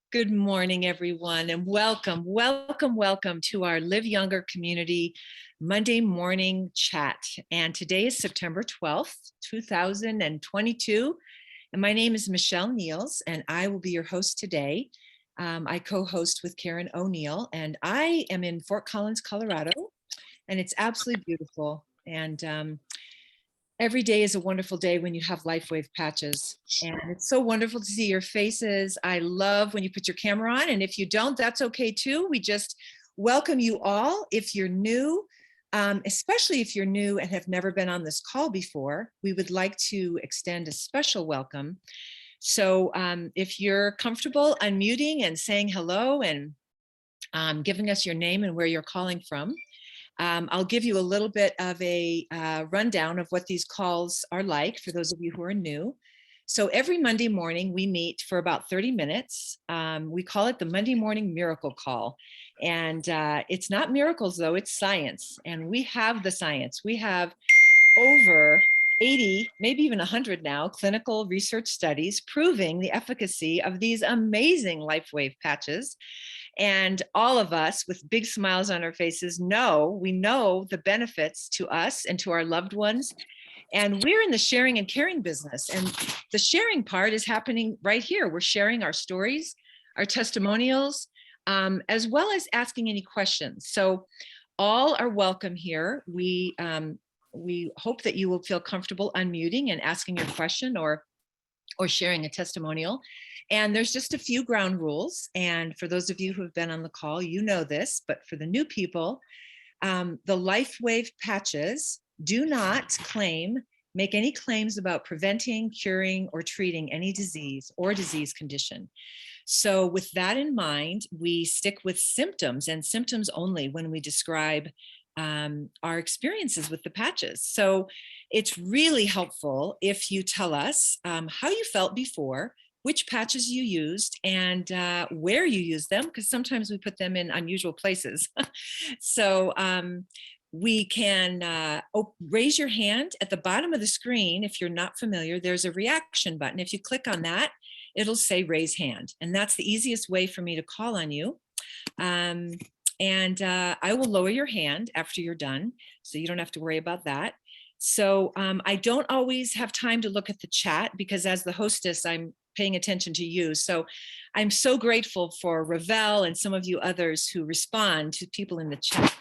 Good morning, everyone, and welcome to our Live Younger community Monday morning chat. And today is September 12th, 2022. And my name is Michelle Niels, and I will be your host today. I co-host with Karen O'Neill, and I am in Fort Collins, Colorado, and it's absolutely beautiful. And every day is a wonderful day when you have LifeWave patches. And it's so wonderful to see your faces. I love when you put your camera on. And if you don't, that's okay too. We just welcome you all. If you're new, especially if you're new and have never been on this call before, we would like to extend a special welcome. So if you're comfortable unmuting and saying hello and giving us your name and where you're calling from, I'll give you a little bit of a rundown of what these calls are like for those of you who are new. So every Monday morning we meet for about 30 minutes. We call it the Monday Morning Miracle Call. And it's not miracles though, it's science. And we have the science. We have over 80, maybe even 100 now, clinical research studies proving the efficacy of these amazing LifeWave patches. And all of us with big smiles on our faces we know the benefits to us and to our loved ones. And we're in the sharing and caring business. And the sharing part is happening right here. We're sharing our stories, our testimonials, as well as asking any questions. So all are welcome here. We hope that you will feel comfortable unmuting and asking your question or sharing a testimonial. And there's just a few ground rules. And for those of you who have been on the call, you know this, but for the new people, the LifeWave patches do not make any claims about preventing, curing, or treating any disease or disease condition. So with that in mind, we stick with symptoms and symptoms only when we describe our experiences with the patches. So it's really helpful if you tell us how you felt before, which patches you used, and where you used them, because sometimes we put them in unusual places. So we can raise your hand at the bottom of the screen. If you're not familiar, there's a reaction button. If you click on that, it'll say raise hand. And that's the easiest way for me to call on you. And I will lower your hand after you're done, so you don't have to worry about that. So I don't always have time to look at the chat because as the hostess, I'm paying attention to you. So I'm so grateful for Ravel and some of you others who respond to people in the chat.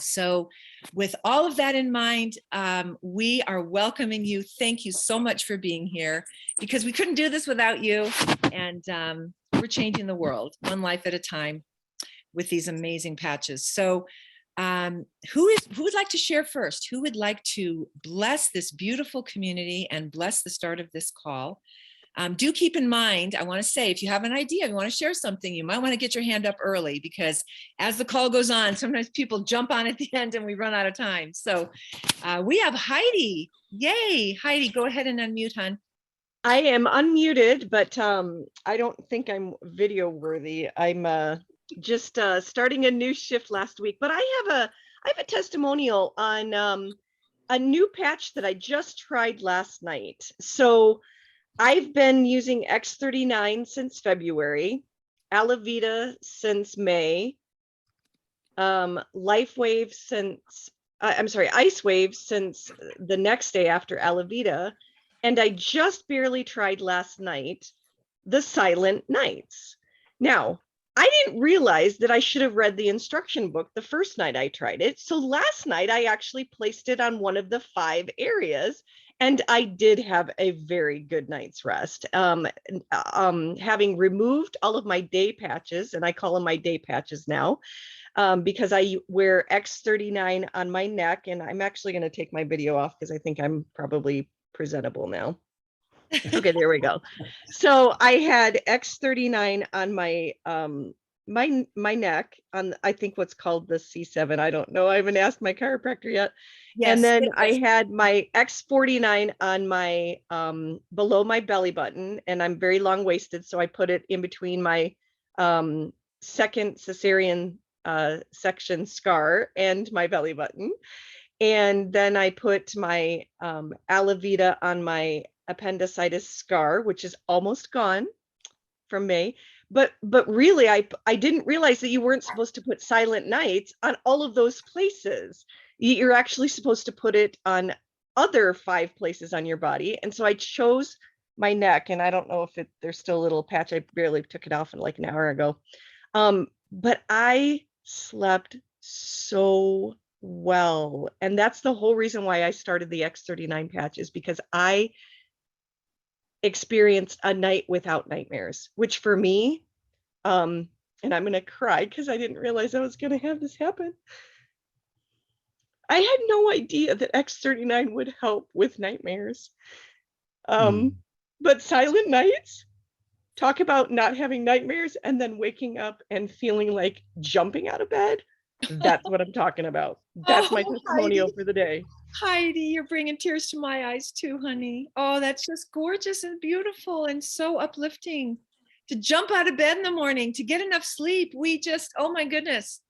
So with all of that in mind, we are welcoming you. Thank you so much for being here because we couldn't do this without you. And we're changing the world one life at a time with these amazing patches. So who would like to share first? Who would like to bless this beautiful community and bless the start of this call? Do keep in mind, I want to say, if you have an idea, if you want to share something, you might want to get your hand up early because as the call goes on, sometimes people jump on at the end and we run out of time. So we have Heidi. Yay, Heidi, go ahead and unmute, hon. I am unmuted, but I don't think I'm video worthy. I'm just starting a new shift last week, but I have a testimonial on a new patch that I just tried last night. So I've been using X39 since February, Alavita since May, LifeWave since, IceWave since the next day after Alavita, and I just barely tried last night, the Silent Nights. Now, I didn't realize that I should have read the instruction book the first night I tried it. So last night I actually placed it on one of the 5 areas and I did have a very good night's rest. Having removed all of my day patches, and I call them my day patches now, because I wear X39 on my neck, and I'm actually going to take my video off because I think I'm probably presentable now. Okay, there we go. So I had X39 on my my neck on, I think what's called the C7. I don't know. I haven't asked my chiropractor yet. Yes, and then I had my X49 on my below my belly button, and I'm very long waisted, so I put it in between my second cesarean section scar and my belly button. And then I put my Alavita on my appendicitis scar, which is almost gone from May. But really, I didn't realize that you weren't supposed to put Silent Nights on all of those places. You're actually supposed to put it on other 5 places on your body. And so I chose my neck, and I don't know if there's still a little patch. I barely took it off in like an hour ago. But I slept so well. And that's the whole reason why I started the X39 patch, is because I experienced a night without nightmares, which for me, and I'm going to cry because I didn't realize I was going to have this happen. I had no idea that X39 would help with nightmares. But Silent Nights, talk about not having nightmares and then waking up and feeling like jumping out of bed. That's what I'm talking about. That's my testimonial Heidi. for the day. Heidi, you're bringing tears to my eyes too, honey. Oh, that's just gorgeous and beautiful and so uplifting to jump out of bed in the morning, to get enough sleep. Oh my goodness.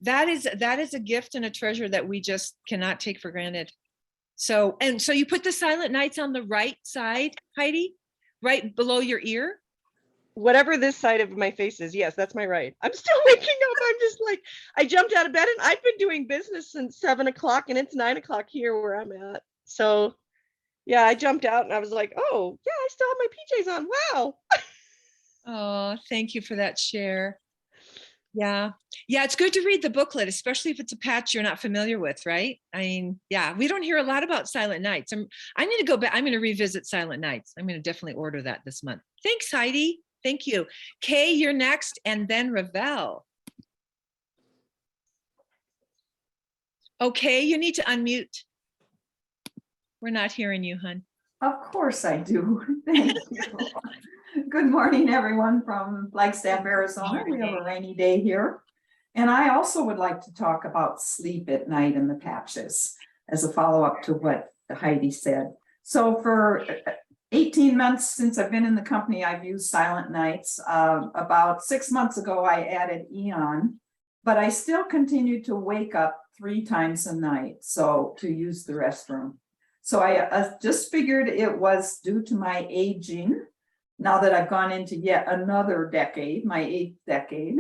That is a gift and a treasure that we just cannot take for granted. So you put the Silent Nights on the right side, Heidi, right below your ear? Whatever this side of my face is, yes, that's my right. I'm still waking up. I'm just like, I jumped out of bed and I've been doing business since 7 o'clock and it's 9 o'clock here where I'm at. So yeah, I jumped out and I was like, oh yeah, I still have my PJs on. Wow. Oh, thank you for that share. Yeah. Yeah, it's good to read the booklet, especially if it's a patch you're not familiar with, right? I mean, yeah, we don't hear a lot about Silent Nights. I need to go back. I'm going to revisit Silent Nights. I'm going to definitely order that this month. Thanks, Heidi. Thank you. Kay, you're next, and then Ravel. Okay, you need to unmute. We're not hearing you, hon. Of course I do. Thank you. Good morning, everyone from Flagstaff, Arizona. We have a rainy day here. And I also would like to talk about sleep at night and the patches as a follow-up to what Heidi said. So for 18 months since I've been in the company, I've used Silent Nights. About 6 months ago, I added Eon, but I still continue to wake up 3 times a night, so to use the restroom. So I just figured it was due to my aging. Now that I've gone into yet another decade, my 8th decade,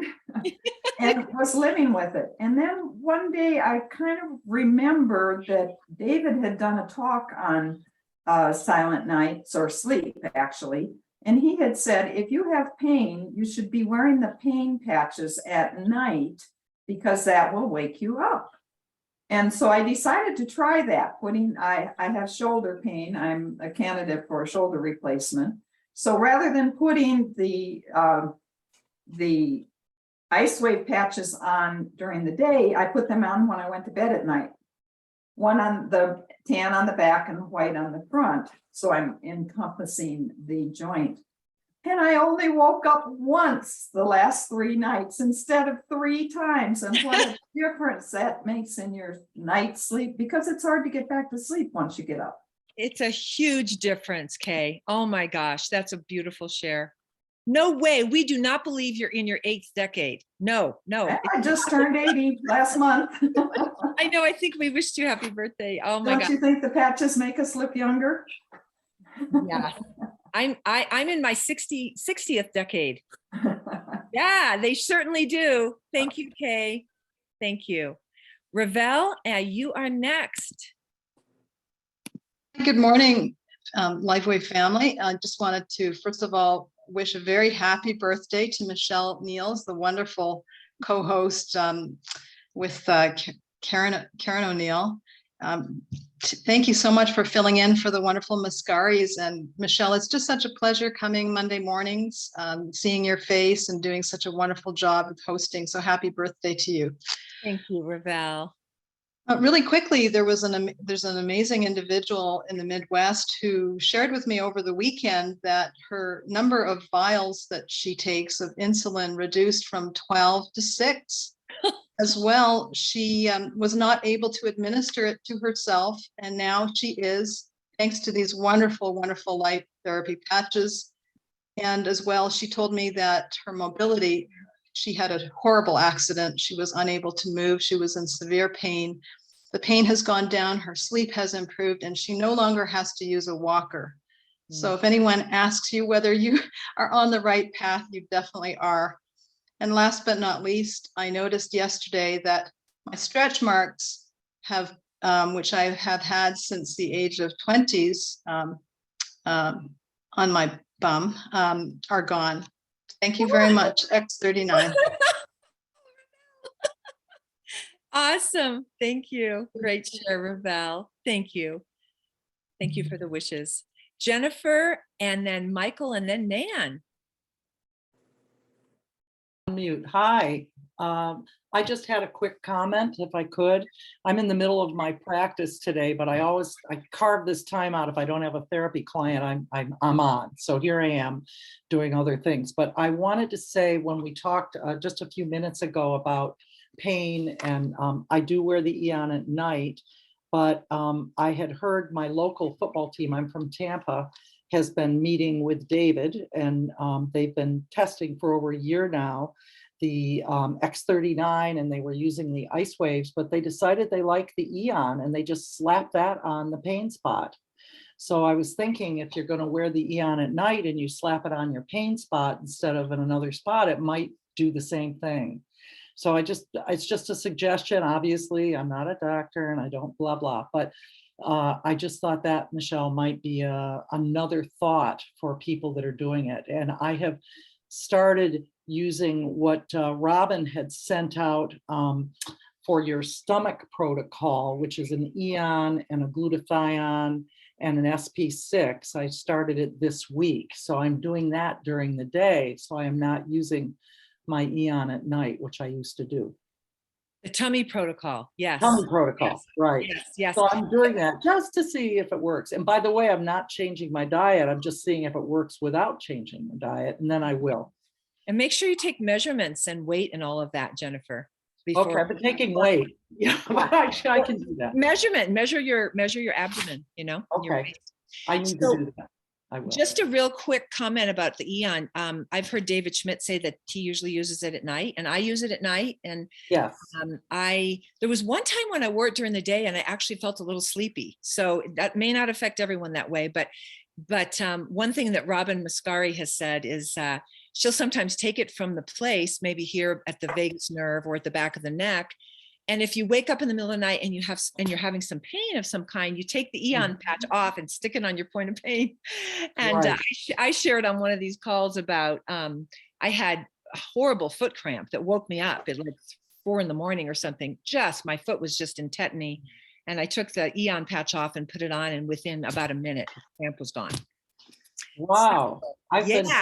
and was living with it. And then one day I kind of remember that David had done a talk on Silent Nights, or sleep actually. And he had said, if you have pain, you should be wearing the pain patches at night because that will wake you up. And so I decided to try that. I have shoulder pain. I'm a candidate for a shoulder replacement. So rather than putting the ice wave patches on during the day, I put them on when I went to bed at night. One on the tan on the back and white on the front. So I'm encompassing the joint. And I only woke up once the last 3 nights instead of 3 times. And what a difference that makes in your night sleep, because it's hard to get back to sleep once you get up. It's a huge difference, Kay. Oh my gosh, that's a beautiful share. No way. We do not believe you're in your 8th decade. No. I just turned 80 last month. I know. I think we wished you happy birthday. Oh my God. Don't you think the patches make us look younger? Yeah. I'm in my 60th decade. Yeah, they certainly do. Thank you, Kay. Thank you. Ravel, you are next. Good morning, LifeWave family. I just wanted to, first of all, wish a very happy birthday to Michelle Niels, the wonderful co-host with Karen O'Neill. Thank you so much for filling in for the wonderful Mascaris. And Michelle, it's just such a pleasure coming Monday mornings, seeing your face and doing such a wonderful job with hosting. So happy birthday to you. Thank you, Ravel. Really quickly, there's an amazing individual in the Midwest who shared with me over the weekend that her number of vials that she takes of insulin reduced from 12 to 6. As well, she was not able to administer it to herself, and now she is, thanks to these wonderful, wonderful light therapy patches. And as well, she told me that her mobility, she had a horrible accident. She was unable to move. She was in severe pain. The pain has gone down. Her sleep has improved, and she no longer has to use a walker. So if anyone asks you whether you are on the right path, you definitely are. And last but not least, I noticed yesterday that my stretch marks have, which I have had since the age of 20s on my bum, are gone. Thank you very much, X39. Awesome. Thank you. Great share, Ravel. Thank you. Thank you for the wishes. Jennifer, and then Michael, and then Nan. Mute. Hi. I just had a quick comment, if I could. I'm in the middle of my practice today, but I carve this time out. If I don't have a therapy client, I'm on. So here I am doing other things. But I wanted to say, when we talked just a few minutes ago about pain, and I do wear the Eon at night, but I had heard my local football team, I'm from Tampa, has been meeting with David, and they've been testing for over a year now the X39, and they were using the Ice Waves, but they decided they like the Eon, and they just slapped that on the pain spot. So I was thinking, if you're going to wear the Eon at night and you slap it on your pain spot instead of in another spot, it might do the same thing. So it's just a suggestion. Obviously, I'm not a doctor and I don't blah, blah, but I just thought that, Michelle, might be another thought for people that are doing it. And I have started using what Robin had sent out for your stomach protocol, which is an Eon and a glutathione and an SP6. I started it this week. So I'm doing that during the day. So I am not using my Eon at night, which I used to do. The tummy protocol. Yes. Tummy protocol, Yes. right. Yes. Yes. So I'm doing that just to see if it works. And by the way, I'm not changing my diet. I'm just seeing if it works without changing the diet, and then I will. And make sure you take measurements and weight and all of that, Jennifer. Okay, I've been taking weight. Yeah, I can do that. Measure your abdomen, you know. your Okay. waist. I need So- to do that. I will. Just a real quick comment about the Eon. I've heard David Schmidt say that he usually uses it at night, and I use it at night. And Yes. there was one time when I wore it during the day and I actually felt a little sleepy. So that may not affect everyone that way, but one thing that Robin Mascari has said is she'll sometimes take it from the place, maybe here at the vagus nerve or at the back of the neck. And if you wake up in the middle of the night and you're having some pain of some kind, you take the Eon patch off and stick it on your point of pain. And Right. I shared on one of these calls about I had a horrible foot cramp that woke me up at like 4 a.m. or something. Just my foot was just in tetany, and I took the Eon patch off and put it on, and within about a minute, the cramp was gone. Wow. Yeah.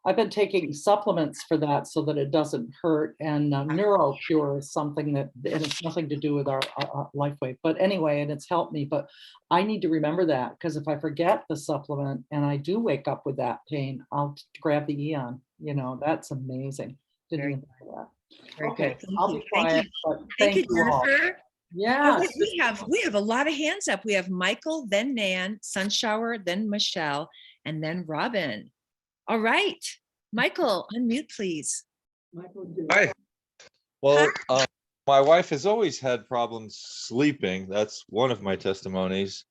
I've been taking supplements for that so that it doesn't hurt. And NeuroPure is something that, and it's nothing to do with our LifeWave. But anyway, and it's helped me. But I need to remember that, because if I forget the supplement and I do wake up with that pain, I'll grab the Eon. You know, that's amazing. Didn't Very even think of that. Very Okay, good. Thank I'll you. be Thank quiet, you. but Thank you, all. Jennifer. Yeah. We have a lot of hands up. We have Michael, then Nan, Sunshower, then Michelle, and then Robin. All right, Michael, unmute, please. Hi. Well, my wife has always had problems sleeping. That's one of my testimonies.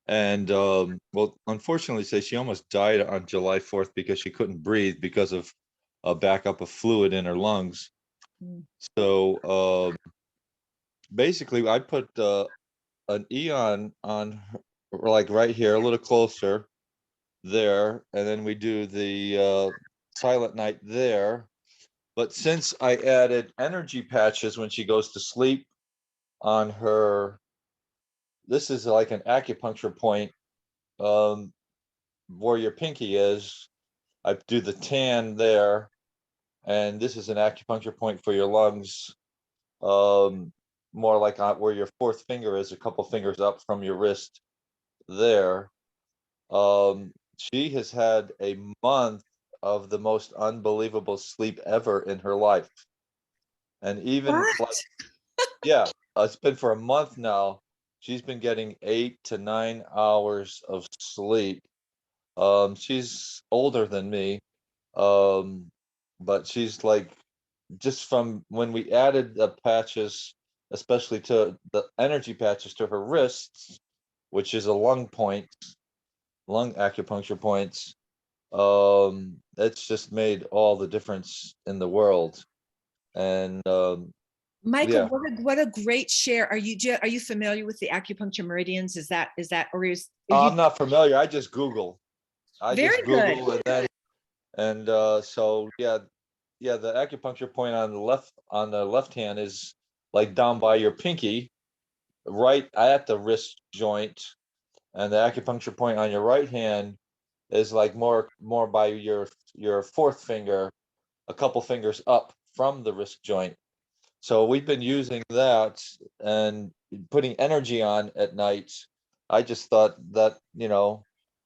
And well, unfortunately, say she almost died on July 4th because she couldn't breathe because of a backup of fluid in her lungs. Mm. So basically, I put an Eon on her, like right here, a little closer there, and then we do the Silent Night there. But since I added energy patches when she goes to sleep on her, this is like an acupuncture point where your pinky is. I do the tan there, and this is an acupuncture point for your lungs, more like where your fourth finger is, a couple fingers up from your wrist there. She has had a month of the most unbelievable sleep ever in her life. And even like, yeah, it's been for a month now. She's been getting 8 to 9 hours of sleep. She's older than me. But she's like, just from when we added the patches, especially to the energy patches to her wrists, which is a lung point, lung acupuncture points. It's just made all the difference in the world. And Michael, yeah. what a great share. Are you familiar with the acupuncture meridians? Is that, or is? I'm not familiar. I just Google. Very good. And then, and so yeah, the acupuncture point on the left hand is like down by your pinky, right at the wrist joint, and the acupuncture point on your right hand is like more by your fourth finger, a couple fingers up from the wrist joint. So we've been using that and putting energy on at night. I just thought that,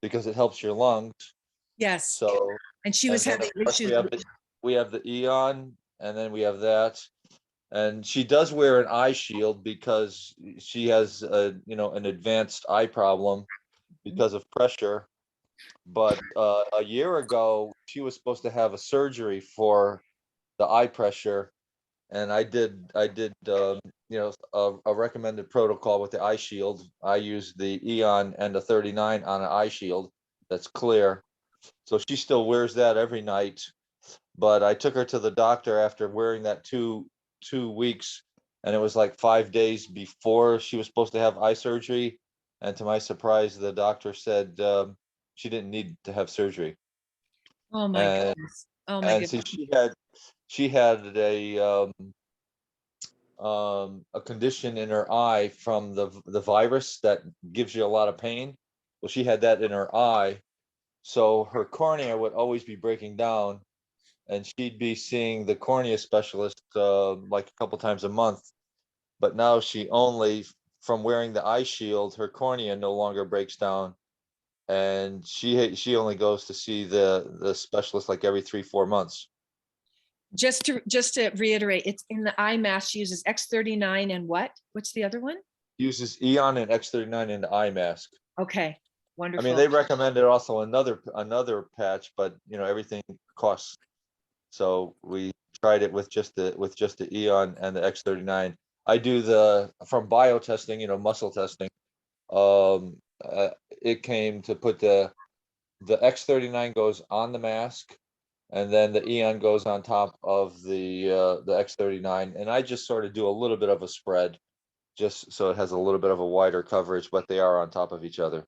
because it helps your lungs. Yes. So, And she and was then having of course issues. we have the Eon, and then we have that. And she does wear an eye shield because she has an advanced eye problem because of pressure. But a year ago, she was supposed to have a surgery for the eye pressure. And I did, a recommended protocol with the eye shield. I used the Eon and the 39 on an eye shield that's clear. So she still wears that every night. But I took her to the doctor after wearing that two weeks, and it was like 5 days before she was supposed to have eye surgery. And to my surprise, the doctor said she didn't need to have surgery. Oh my And goodness. Oh my see, goodness. she had a condition in her eye from the virus that gives you a lot of pain. Well, she had that in her eye, so her cornea would always be breaking down, and she'd be seeing the cornea specialist like a couple times a month. But now from wearing the eye shield, her cornea no longer breaks down, and she only goes to see the specialist like every 3-4 months. Just to reiterate, it's in the eye mask. She uses X39 and what's the other one? Uses Eon and X39 in the eye mask. Okay, I wonderful. mean, they recommended also another patch, but everything costs. So we tried it with just the Eon and the X39. I do from bio testing, muscle testing. It came to put the X39 goes on the mask, and then the Eon goes on top of the X39, and I just sort of do a little bit of a spread, just so it has a little bit of a wider coverage, but they are on top of each other.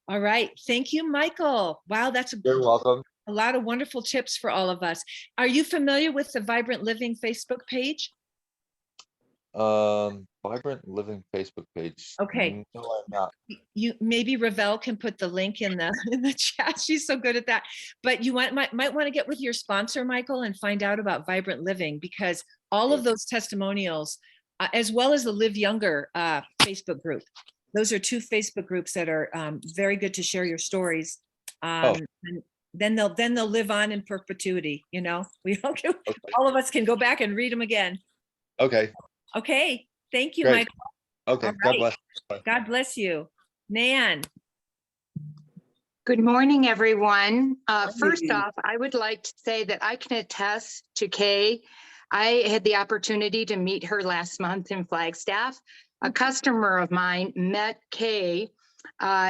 All right. Thank you, Michael. Wow, that's You're welcome. a lot of wonderful tips for all of us. Are you familiar with the Vibrant Living Facebook page? Vibrant Living Facebook page. Okay. No, I'm not. You maybe Ravel can put the link in the chat. She's so good at that. But you might want to get with your sponsor, Michael, and find out about Vibrant Living, because all of those testimonials, as well as the Live Younger Facebook group, those are two Facebook groups that are very good to share your stories. And then they'll live on in perpetuity. We all of us can go back and read them again. Okay. Okay. Thank you, Great. Michael. Okay. All God right. bless. Bye. God bless you. Nan. Good morning, everyone. First off, I would like to say that I can attest to Kay. I had the opportunity to meet her last month in Flagstaff. A customer of mine met Kay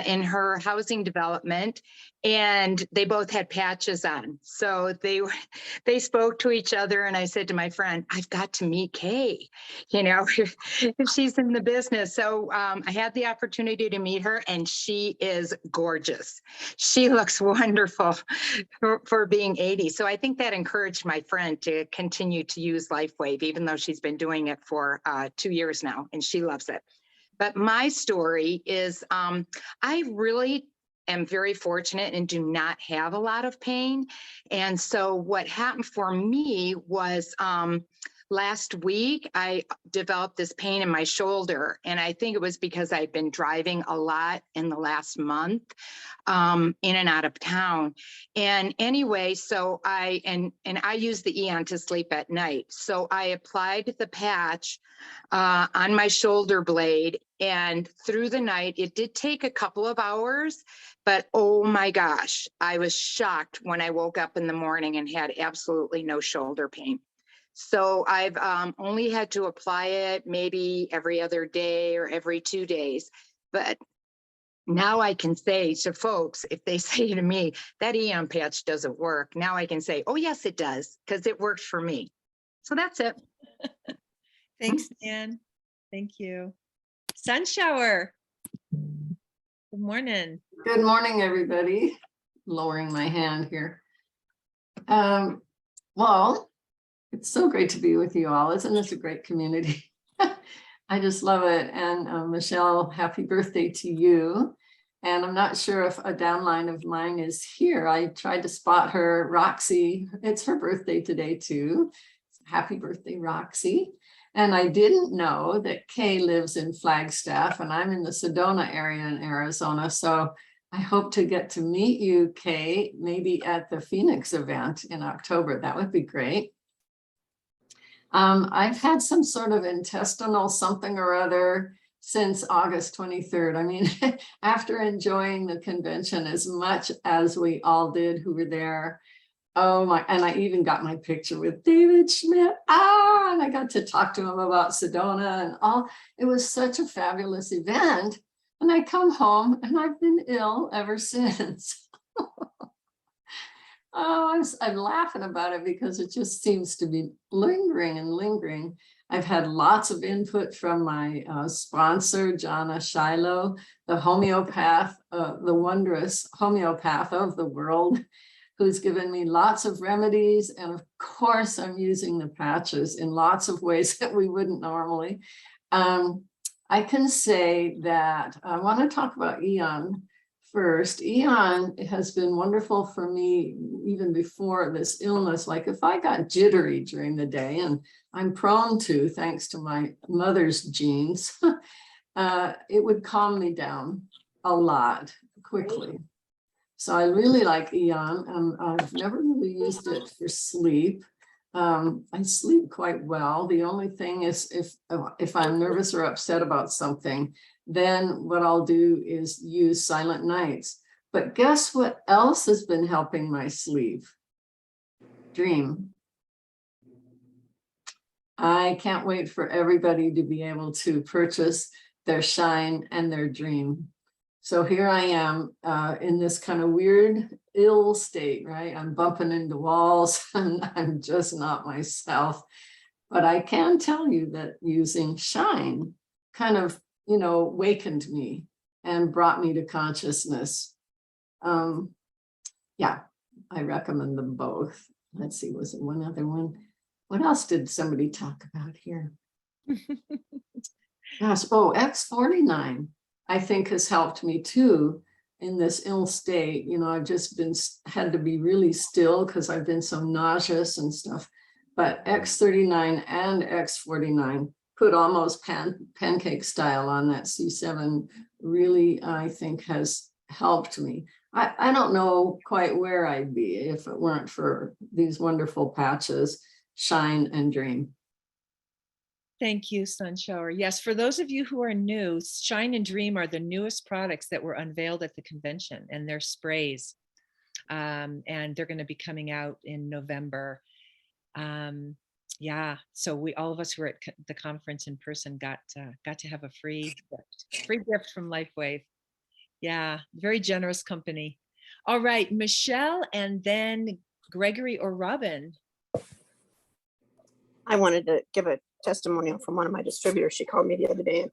in her housing development, and they both had patches on. So they spoke to each other, and I said to my friend, I've got to meet Kay, if she's in the business. So I had the opportunity to meet her, and she is gorgeous. She looks wonderful for being 80. So I think that encouraged my friend to continue to use LifeWave, even though she's been doing it for 2 years now, and she loves it. But my story is I really am very fortunate and do not have a lot of pain. And so what happened for me was last week, I developed this pain in my shoulder. And I think it was because I'd been driving a lot in the last month, in and out of town. And anyway, so I use the Eon to sleep at night. So I applied the patch on my shoulder blade, and through the night, it did take a couple of hours, but oh my gosh, I was shocked when I woke up in the morning and had absolutely no shoulder pain. So I've only had to apply it maybe every other day or every 2 days, but now I can say to folks, if they say to me, that Eon patch doesn't work, now I can say, oh, yes, it does, because it works for me. So that's it. Thanks, Dan. Thank you. Sunshower. Good morning. Good morning, everybody. Lowering my hand here. Well, it's so great to be with you all. Isn't this a great community? I just love it. And Michelle, happy birthday to you. And I'm not sure if a downline of mine is here. I tried to spot her, Roxy. It's her birthday today too. Happy birthday, Roxy. And I didn't know that Kay lives in Flagstaff and I'm in the Sedona area in Arizona. So I hope to get to meet you, Kay, maybe at the Phoenix event in October. That would be great. I've had some sort of intestinal something or other since August 23rd. I mean, after enjoying the convention as much as we all did who were there. Oh my, and I even got my picture with David Schmidt. And I got to talk to him about Sedona and all. It was such a fabulous event. And I come home and I've been ill ever since. Oh, I'm laughing about it because it just seems to be lingering and lingering. I've had lots of input from my sponsor, Jana Shiloh, the homeopath, the wondrous homeopath of the world, who's given me lots of remedies. And of course, I'm using the patches in lots of ways that we wouldn't normally. I can say that I want to talk about Eon first. Eon has been wonderful for me even before this illness. Like if I got jittery during the day, and I'm prone to, thanks to my mother's genes, it would calm me down a lot quickly. So I really like Eon, and I've never really used it for sleep. I sleep quite well. The only thing is if I'm nervous or upset about something, then what I'll do is use Silent Nights. But guess what else has been helping my sleep? Dream. I can't wait for everybody to be able to purchase their Shine and their Dream. So here I am in this kind of weird ill state, right? I'm bumping into walls and I'm just not myself. But I can tell you that using Shine kind of, you know, wakened me and brought me to consciousness. Yeah, I recommend them both. Let's see, was it one other one? What else did somebody talk about here? Gosh, oh, X49. I think has helped me too in this ill state. You know, I've just had to be really still because I've been so nauseous and stuff. But X39 and X49 put almost pancake style on that C7 really, I think, has helped me. I don't know quite where I'd be if it weren't for these wonderful patches, Shine and Dream. Thank you, Sunshower. Yes, for those of you who are new, Shine and Dream are the newest products that were unveiled at the convention, and they're sprays. And they're going to be coming out in November. Yeah, so all of us who were at the conference in person got to have a free gift from LifeWave. Yeah, very generous company. All right, Michelle, and then Gregory or Robin. I wanted to give a testimonial from one of my distributors. She called me the other day and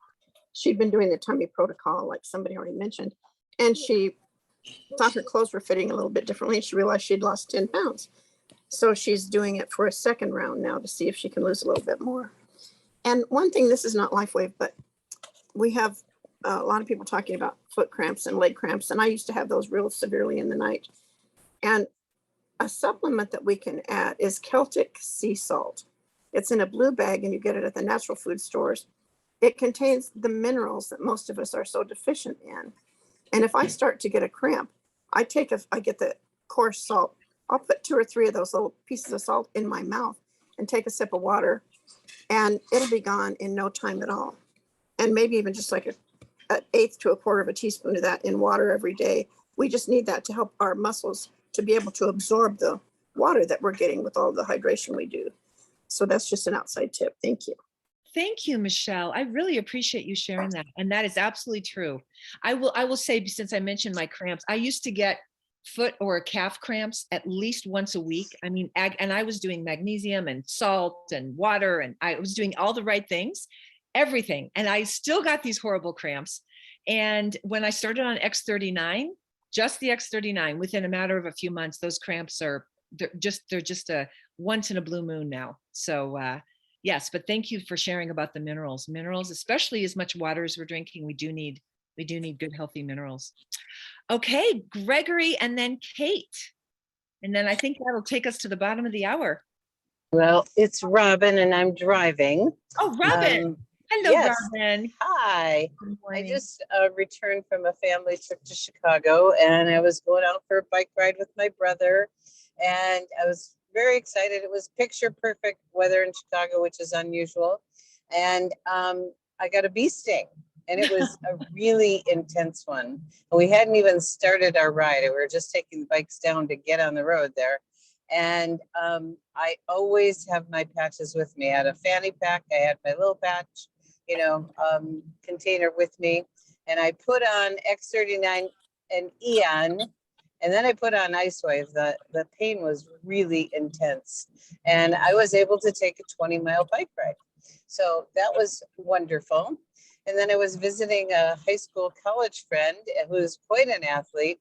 she'd been doing the tummy protocol like somebody already mentioned, and she thought her clothes were fitting a little bit differently, and she realized she'd lost 10 pounds. So she's doing it for a second round now to see if she can lose a little bit more. And one thing, this is not LifeWave, but we have a lot of people talking about foot cramps and leg cramps, and I used to have those real severely in the night. And a supplement that we can add is Celtic sea salt. It's in a blue bag and you get it at the natural food stores. It contains the minerals that most of us are so deficient in. And if I start to get a cramp, I get the coarse salt. I'll put 2 or 3 of those little pieces of salt in my mouth and take a sip of water, and it'll be gone in no time at all. And maybe even just like an eighth to a quarter of a teaspoon of that in water every day. We just need that to help our muscles to be able to absorb the water that we're getting with all the hydration we do. So that's just an outside tip. Thank you. Thank you, Michelle. I really appreciate you sharing that. And that is absolutely true. I will say, since I mentioned my cramps, I used to get foot or calf cramps at least once a week. I mean, and I was doing magnesium and salt and water, and I was doing all the right things, everything. And I still got these horrible cramps. And when I started on X39, just the X39, within a matter of a few months, those cramps they're just a once in a blue moon now. So yes, but thank you for sharing about the minerals. Minerals, especially as much water as we're drinking, we do need good, healthy minerals. Okay, Gregory, and then Kate. And then I think that'll take us to the bottom of the hour. Well, it's Robin and I'm driving. Oh, Robin. Hello, yes. Robin. Hi. Good I morning. just returned from a family trip to Chicago, and I was going out for a bike ride with my brother, and I was very excited. It was picture perfect weather in Chicago, which is unusual. And I got a bee sting, and it was a really intense one. And we hadn't even started our ride. We were just taking the bikes down to get on the road there. And I always have my patches with me. I had a fanny pack. I had my little patch, container with me. And I put on X39 and Eon, and then I put on Ice Wave. The pain was really intense. And I was able to take a 20-mile bike ride. So that was wonderful. And then I was visiting a high school college friend who's quite an athlete.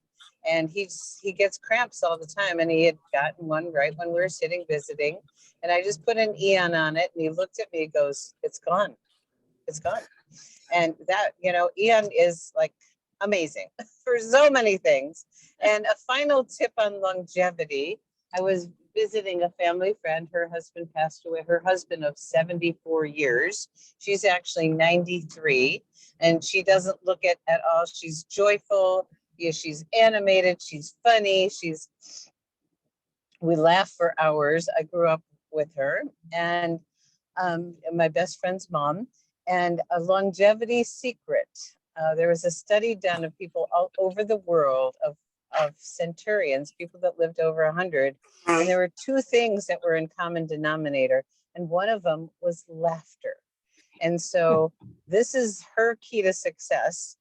And he gets cramps all the time. And he had gotten one right when we were sitting visiting. And I just put an Eon on it. And he looked at me and goes, "It's gone. It's gone." And that, Eon is like amazing for so many things. And a final tip on longevity. I was visiting a family friend. Her husband passed away, her husband of 74 years. She's actually 93. And she doesn't look it at all. She's joyful. Yeah, she's animated, she's funny, we laugh for hours. I grew up with her, and my best friend's mom. And a longevity secret. There was a study done of people all over the world of centurions, people that lived over 100. And there were two things that were in common denominator. And one of them was laughter. And so this is her key to success.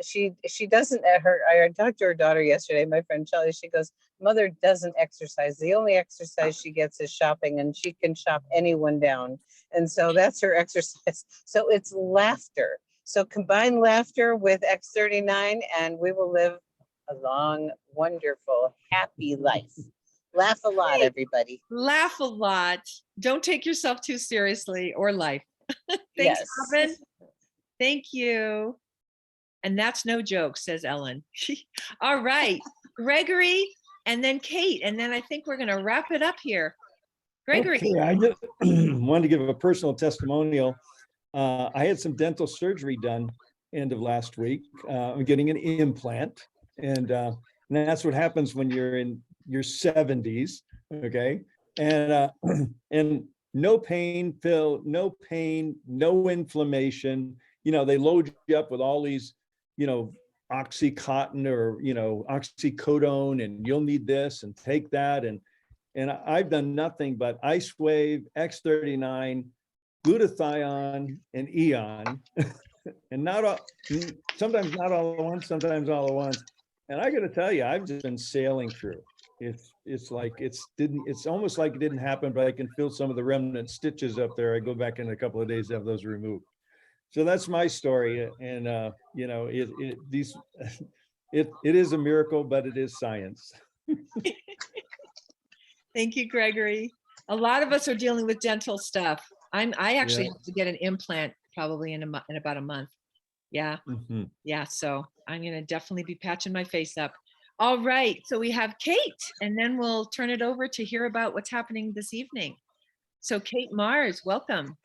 She doesn't I talked to her daughter yesterday, my friend Shelly. She goes, "Mother doesn't exercise. The only exercise she gets is shopping, and she can shop anyone down." And so that's her exercise. So it's laughter. So combine laughter with X39 and we will live a long, wonderful, happy life. Laugh a lot, everybody. Laugh a lot. Don't take yourself too seriously or life. Thanks, Yes. Robin. Thank you. And that's no joke, says Ellen. All right, Gregory, and then Kate, and then I think we're going to wrap it up here. Gregory. Okay, I just wanted to give a personal testimonial. I had some dental surgery done end of last week. I'm getting an implant, and that's what happens when you're in your 70s. Okay, and no pain, Phil, no pain, no inflammation. They load you up with all these, Oxycontin or, oxycodone, and you'll need this and take that. And I've done nothing but Ice Wave, X39, glutathione, and Eon. And sometimes not all at once, sometimes all at once. And I got to tell you, I've just been sailing through. It's almost like it didn't happen, but I can feel some of the remnant stitches up there. I go back in a couple of days to have those removed. So that's my story. And, it is a miracle, but it is science. Thank you, Gregory. A lot of us are dealing with dental stuff. I actually have to get an implant probably in about a month. Yeah. Mhm. Yeah. So I'm going to definitely be patching my face up. All right. So we have Kate, and then we'll turn it over to hear about what's happening this evening. So Kate Mars, welcome.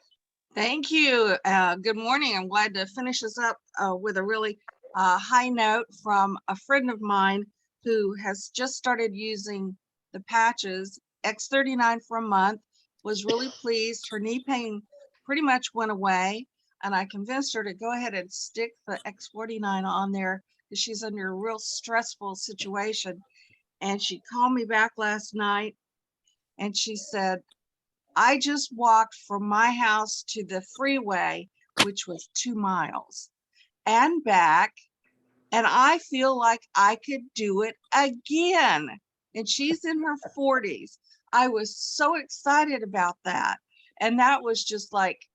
Thank you. Good morning. I'm glad to finish this up with a really high note from a friend of mine who has just started using the patches, X39 for a month, was really pleased. Her knee pain pretty much went away, and I convinced her to go ahead and stick the X49 on there because she's under a real stressful situation. And she called me back last night and she said, I just walked from my house to the freeway, which was 2 miles, and back. And I feel like I could do it again. And she's in her 40s. I was so excited about that. And that was just like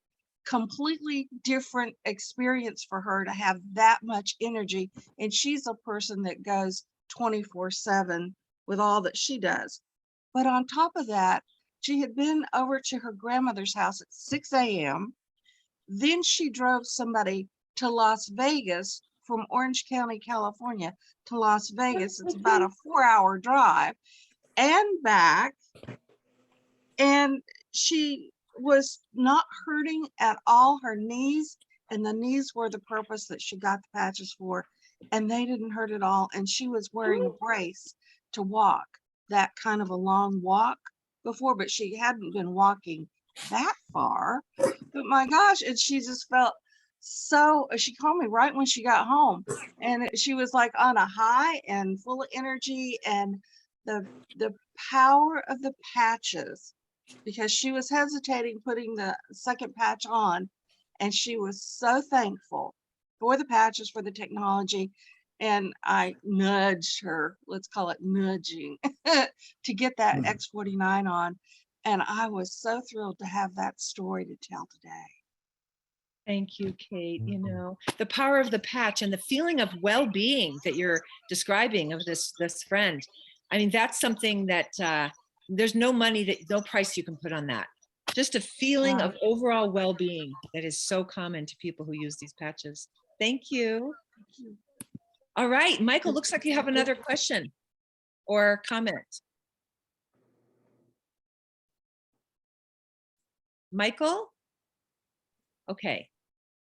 completely different experience for her to have that much energy. And she's a person that goes 24/7 with all that she does. But on top of that, she had been over to her grandmother's house at 6 a.m. Then she drove somebody to Las Vegas from Orange County, California to Las Vegas. It's about a 4-hour drive and back. And she was not hurting at all. Her knees, and the knees were the purpose that she got the patches for, and they didn't hurt at all. And she was wearing a brace to walk that kind of a long walk before, but she hadn't been walking that far. But my gosh, and she just felt so, she called me right when she got home, and she was like on a high and full of energy, and the power of the patches, because she was hesitating putting the second patch on, and she was so thankful for the patches, for the technology. And I nudged her, let's call it nudging, to get that X49 on. And I was so thrilled to have that story to tell today. Thank you, Kate. You know, the power of the patch and the feeling of well-being that you're describing of this friend. I mean, that's something that there's no price you can put on that. Just a feeling of overall well-being that is so common to people who use these patches. Thank you. All right, Michael, looks like you have another question or comment. Michael? Okay.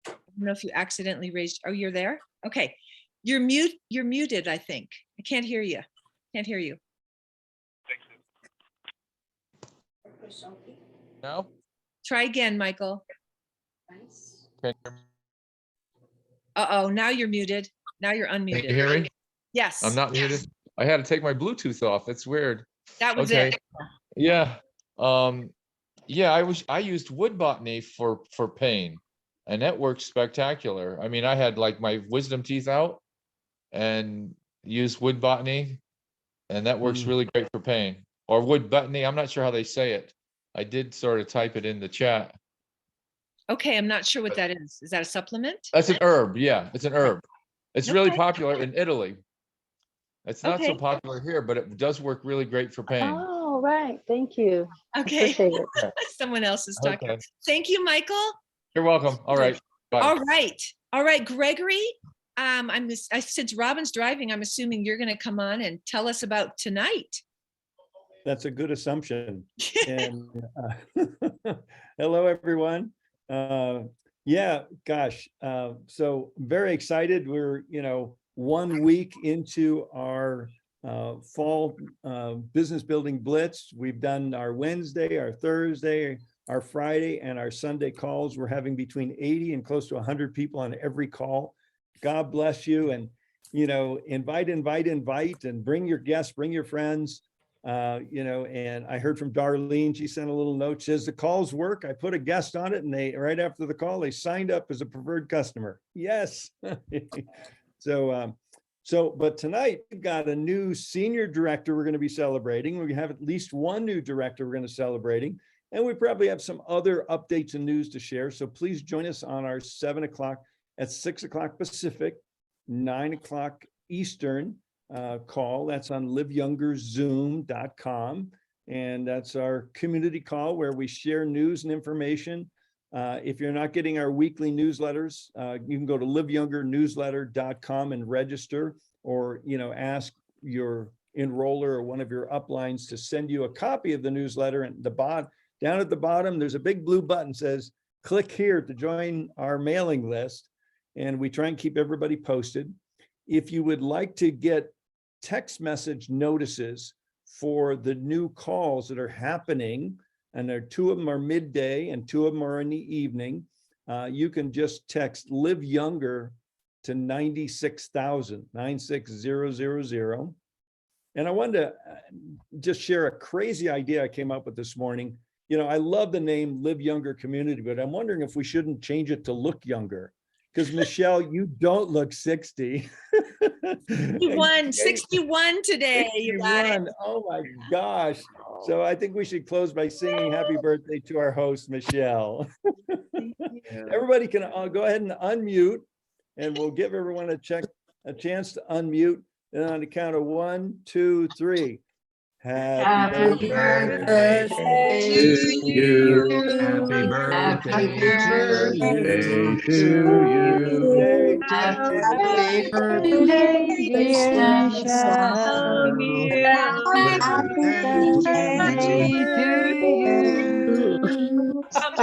I don't know if you accidentally raised, oh, you're there? Okay. You're muted, I think. I can't hear you. Can't hear you. No? Try again, Michael. Can you hear me? Uh-oh, now you're muted. Now you're unmuted. Can you hear me? Yes. I'm not muted. I had to take my Bluetooth off. It's weird. That was Okay. it. Yeah. Yeah, I used Wood Botany for pain, and that worked spectacular. I mean, I had like my wisdom teeth out and used Wood Botany, and that works really great for pain. Or Wood Botany, I'm not sure how they say it. I did sort of type it in the chat. Okay, I'm not sure what that is. Is that a supplement? That's an herb. Yeah, it's an herb. It's really Okay. popular in Italy. It's not so Okay. popular here, but it does work really great for pain. Oh, right. Thank you. Okay. Appreciate it. Someone else is talking. Okay. Thank you, Michael. You're welcome. All right. Bye. All right. All right, Gregory. Since Robin's driving, I'm assuming you're going to come on and tell us about tonight. That's a good assumption. And hello, everyone. Yeah, gosh. So very excited. We're, 1 week into our fall business building blitz. We've done our Wednesday, our Thursday, our Friday, and our Sunday calls. We're having between 80 and close to 100 people on every call. God bless you. And, invite, and bring your guests, bring your friends. And I heard from Darlene, she sent a little note, says the calls work. I put a guest on it, and they, right after the call, they signed up as a preferred customer. Yes. But tonight we've got a new senior director we're going to be celebrating. We have at least one new director we're going to celebrating, and we probably have some other updates and news to share. So please join us on our 7 o'clock at 6 o'clock Pacific, 9 o'clock Eastern call. That's on liveyoungerzoom.com. And that's our community call where we share news and information. If you're not getting our weekly newsletters, you can go to liveyoungernewsletter.com and register, or, ask your enroller or one of your uplines to send you a copy of the newsletter. And down at the bottom, there's a big blue button says, click here to join our mailing list. And we try and keep everybody posted. If you would like to get text message notices for the new calls that are happening, and there are 2 of them are midday and 2 of them are in the evening, you can just text Live Younger to 96,000, 96000. And I wanted to just share a crazy idea I came up with this morning. you know, I love the name Live Younger Community, but I'm wondering if we shouldn't change it to Look Younger. Because Michelle, you don't look 60. 61 today, you guys. 61. Oh my gosh. So I think we should close by singing happy birthday to our host, Michelle. Everybody can go ahead and unmute, and we'll give everyone a chance to unmute. And on the count of 1, 2, 3. Happy birthday to you. Happy Happy birthday to you. Happy birthday, dear Michelle.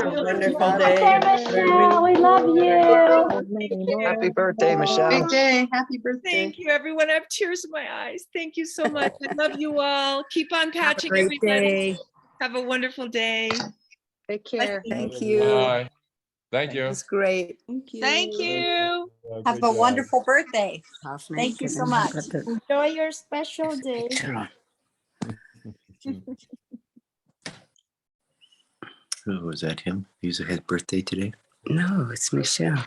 Wonderful day. Michelle, we love you. Happy birthday, Michelle. Big day. Happy birthday. Thank you, everyone. I have tears in my eyes. Thank you so much. I love you all. Keep on patching, great everybody. day. Have a wonderful day. Take care. Thank you. Bye. Thank you. It's great. Thank you. Have a wonderful birthday. Thank you so much. Enjoy your special day. Oh, was that him? He's had birthday today? No, it's Michelle.